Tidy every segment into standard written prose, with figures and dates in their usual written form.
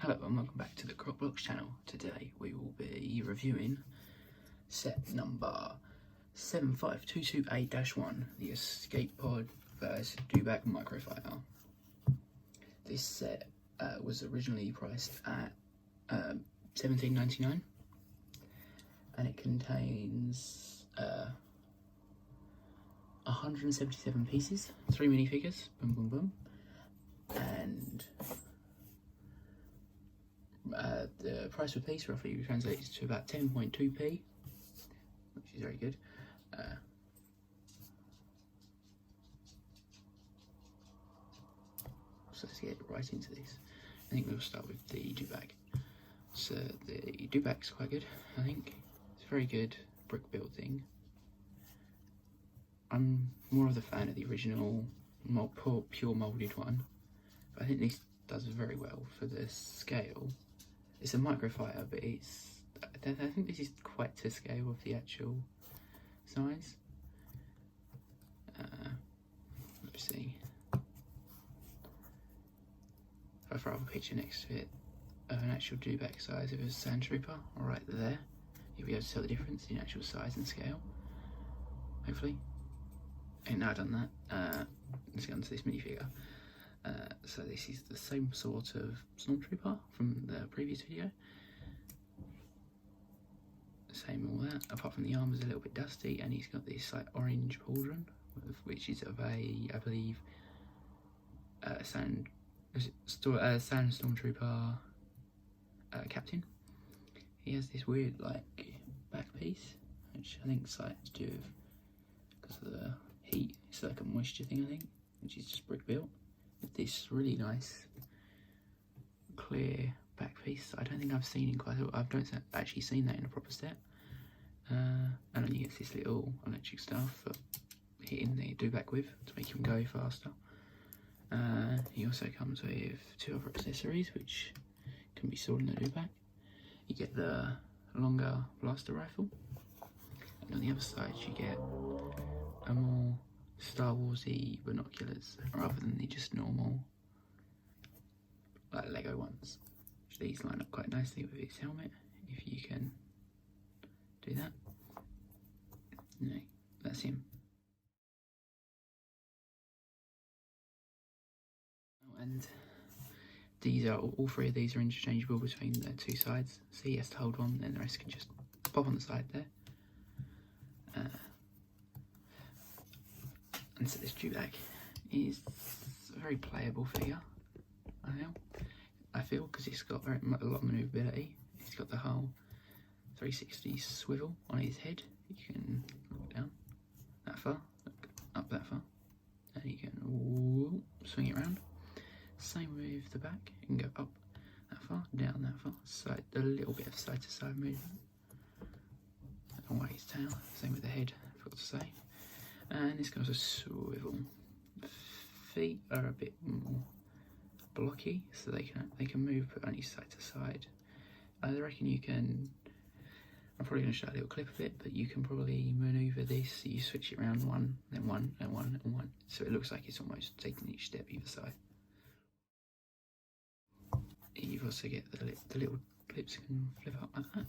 Hello and welcome back to the Crockblocks channel. Today we will be reviewing set number 75228-1, the Escape Pod vs Dewback Microfighter. This set was originally priced at $17.99 and it contains 177 pieces, 3 minifigures, boom boom boom, and the price per piece roughly translates to about 10.2p, which is very good. So let's get right into this. I think we'll start with the Dewback. So the Dewback's quite good, I think. It's a very good brick build thing. I'm more of the fan of the original pure moulded one, but I think this does very well for the scale. It's a microfighter, but I think this is quite to scale of the actual size. Let's see. If I throw up a picture next to it of an actual Dewback size of a Sand Trooper, right there, you'll be able to tell the difference in actual size and scale, hopefully. And now I've done that, let's get onto this minifigure. So this is the same sort of Stormtrooper from the previous video. Same all that, apart from the armor's a little bit dusty, and he's got this like orange pauldron, which is of a, I believe, Sand Stormtrooper captain. He has this weird like back piece, which I think is like to do with because of the heat. It's like a moisture thing, I think, which is just brick built. With this really nice clear back piece. I don't think I've seen in quite a while. I've actually seen that in a proper set. And then you get this little electric stuff for hitting the Dewback with to make him go faster. He also comes with 2 other accessories which can be stored in the Dewback. You get the longer blaster rifle, and on the other side you get a more Star Warsy binoculars rather than the just normal like Lego ones. These line up quite nicely with its helmet if you can do that. No, that's him. And these are all 3 of these are interchangeable between the 2 sides, so he has to hold one and the rest can just pop on the side there. And so this Dewback is a very playable figure, I feel, because it's got a lot of manoeuvrability. It's got the whole 360 swivel on his head. You can look down that far, look up that far, and you can swing it around. Same with the back, you can go up that far, down that far, side, a little bit of side to side movement. Away his tail, same with the head, I forgot to say. And this goes a swivel. Feet are a bit more blocky, so they can move but only side to side. I reckon you can. I'm probably going to show a little clip of it, but you can probably manoeuvre this. So you switch it around one, then one, and one, and one, so it looks like it's almost taking each step either side. You also get the little clips can flip up like that.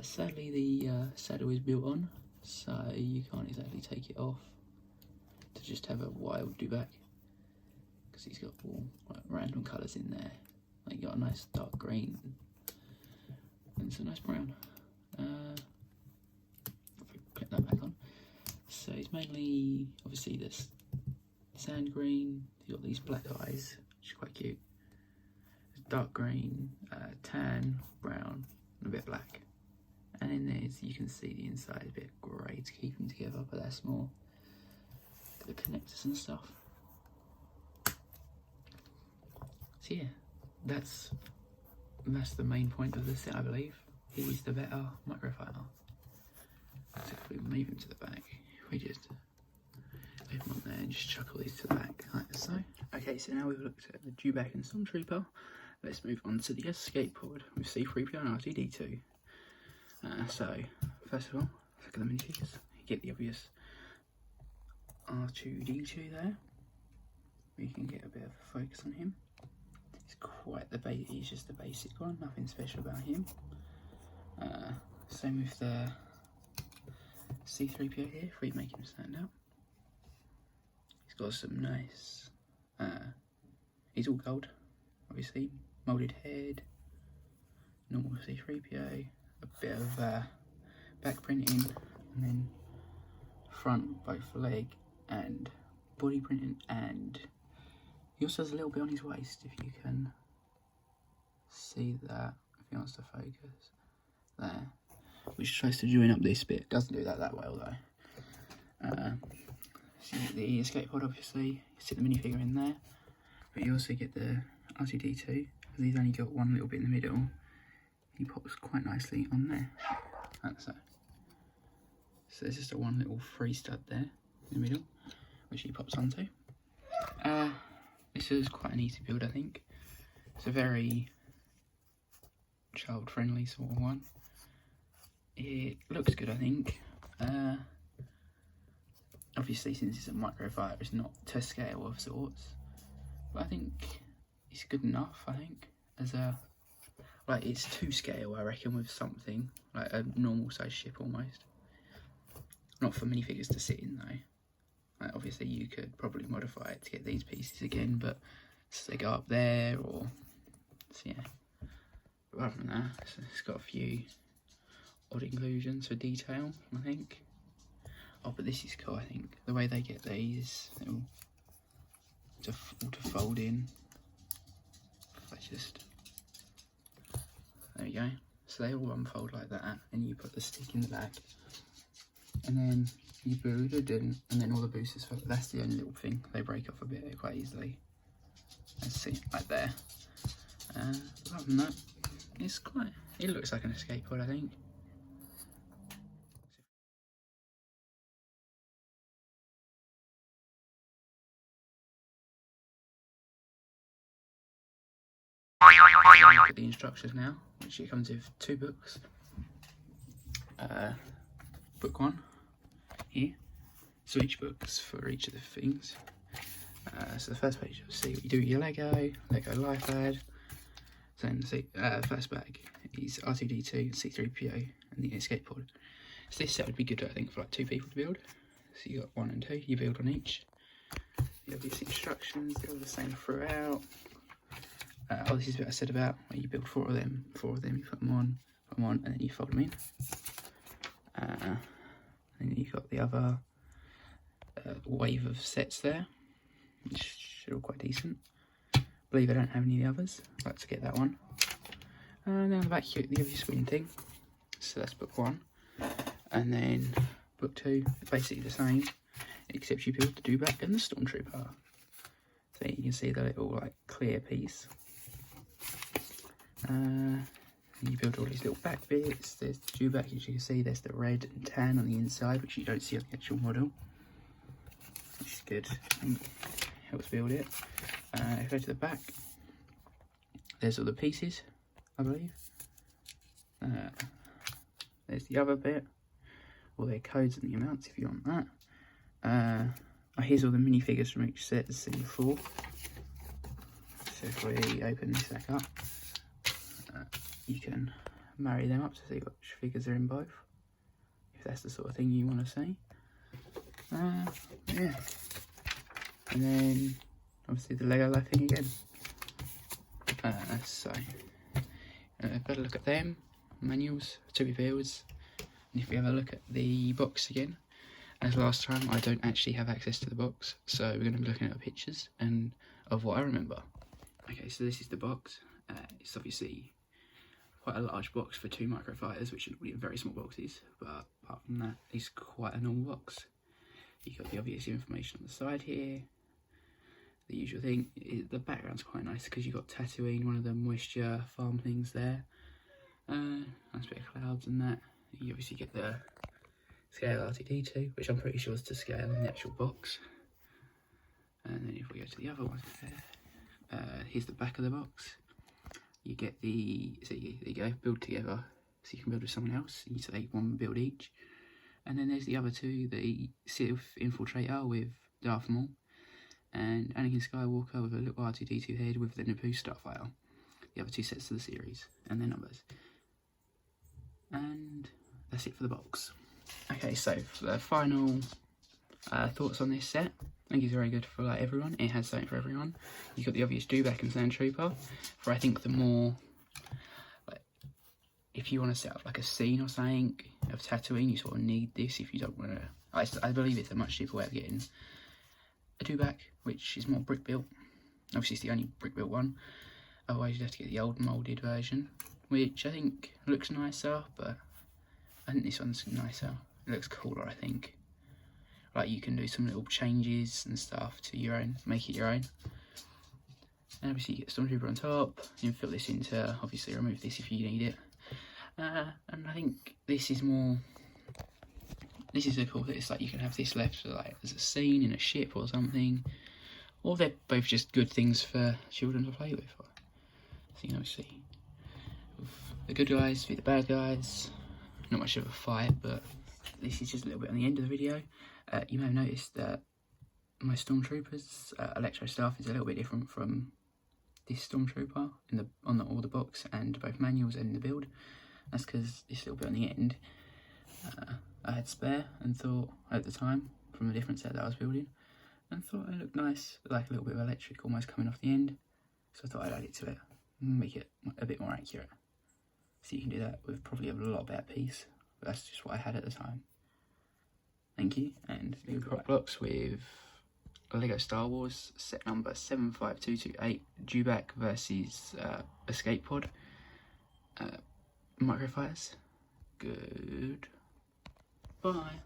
Sadly, the saddle is built on, so you can't exactly take it off to just have a wild Dewback, because he's got all like, random colours in there. Like you got a nice dark green and some nice brown. Clip that back on. So it's mainly obviously this sand green. He's got these black eyes, which is quite cute. Dark green, tan, brown, and a bit black. And in there's, you can see the inside a bit grey to keep them together, but that's more the connectors and stuff. So yeah, that's the main point of the set, I believe. He's the better microfighter. So if we move him to the back, if we just leave him on there and just chuck all these to the back, like so. Okay, so now we've looked at the Dewback and Stormtrooper. Let's move on to the Escape Pod with C-3PO and R2-D2. So, first of all, look at the minifigures. You get the obvious R2-D2 there. We can get a bit of a focus on him. He's just the basic one, nothing special about him. Same with the C3PO here, if we make him stand out. He's got some nice, he's all gold, obviously, moulded head, normal C3PO, a bit of back printing, and then front, both leg and body printing, and he also has a little bit on his waist, if you can see that, if he wants to focus, there, which tries to join up this bit. Doesn't do that well though. So you get the escape pod, obviously, you sit the minifigure in there, but you also get the R2-D2, because he's only got one little bit in the middle. He pops quite nicely on there, like so. So there's just a one little free stud there in the middle, which he pops onto. This is quite an easy build, I think. It's a very child-friendly sort of one. It looks good, I think. Obviously, since it's a microfighter, it's not to scale of sorts, but I think it's good enough. I think as a it's to scale, I reckon, with something like a normal size ship almost. Not for minifigures to sit in though. Like, obviously, you could probably modify it to get these pieces again, but so they go up there, or so yeah. But other than that, it's got a few odd inclusions for detail, I think. Oh, but this is cool, I think. The way they get these, all to fold in. There we go. So they all unfold like that, and you put the stick in the back. And then you build it in, and then all the boosters fold. That's the only little thing. They break off a bit quite easily. Let's see, like there. Other than that, it looks like an escape pod, I think. Look at the instructions now, which it comes with 2 books. Book 1 here, so each book's for each of the things. So the first page, you'll see what you do with your Lego life ad. So then the first bag is R2-D2, C3PO, and the escape pod. So this set would be good, I think, for like 2 people to build. So you got 1 and 2, you build on each. You have these instructions, they're all the same throughout. This is what I said about where you build 4 of them, you put them on, and then you fold them in. And then you've got the other wave of sets there, which should all quite decent. I believe I don't have any of the others. I'd like to get that one. And then on the back you get the obvious win thing. So that's book 1. And then book 2, basically the same, except you build the Dewback and the Stormtrooper. So you can see the little clear piece. You build all these little back bits. There's the Dewback, as you can see. There's the red and tan on the inside, which you don't see on the actual model, which is good and helps build it. If you go to the back, there's all the pieces, I believe. There's the other bit, all their codes and the amounts if you want that. Here's all the minifigures from each set, as seen before. So if we open this back up, you can marry them up to see which figures are in both, if that's the sort of thing you want to see. Yeah. And then obviously the Lego life thing again. So better look at them, manuals, 2 builds, and if we have a look at the box again, as last time, I don't actually have access to the box, so we're going to be looking at pictures and of what I remember. Okay, so this is the box. It's obviously quite a large box for 2 microfighters, which should be very small boxes, but apart from that, it's quite a normal box. You've got the obvious information on the side here, the usual thing. The background's quite nice because you've got Tatooine, one of the moisture farm things there. Nice bit of clouds and that. You obviously get the scale R2-D2, which I'm pretty sure is to scale in the actual box. And then if we go to the other one there, here's the back of the box. You get the, so there you go, build together, so you can build with someone else. You take 1 build each. And then there's the other 2, the Sith Infiltrator with Darth Maul, and Anakin Skywalker with a little R2-D2 head with the Naboo Starfighter. The other 2 sets of the series and their numbers. And that's it for the box. Okay, so for the final thoughts on this set. I think it's very good for like everyone. It has something for everyone. You've got the obvious Dewback and Sand Trooper. For I think the more, like, if you want to set up like a scene or something of Tatooine, you sort of need this. If you don't want to, I believe it's a much cheaper way of getting a Dewback, which is more brick built. Obviously, it's the only brick built one. Otherwise, you'd have to get the old moulded version, which I think looks nicer, but I think this one's nicer. It looks cooler, I think. Like, you can do some little changes and stuff to your own, make it your own. And obviously you get Stormtrooper on top. You can fill this in to obviously remove this if you need it. And I think this is more, this is a cool thing. It's like you can have this left like as a scene in a ship or something. Or they're both just good things for children to play with. So you can obviously, the good guys beat the bad guys. Not much of a fight, but this is just a little bit on the end of the video. You may have noticed that my Stormtroopers electro staff is a little bit different from this Stormtrooper in all the box and both manuals and the build. That's because this little bit on the end I had spare and thought at the time from a different set that I was building, and thought it looked nice, like a little bit of electric almost coming off the end. So I thought I'd add it to it and make it a bit more accurate. So you can do that with probably a lot better piece, but that's just what I had at the time. Thank you, and new prop blocks with Lego Star Wars set number 75228, Dewback versus Escape Pod, Microfighters. Good. Bye.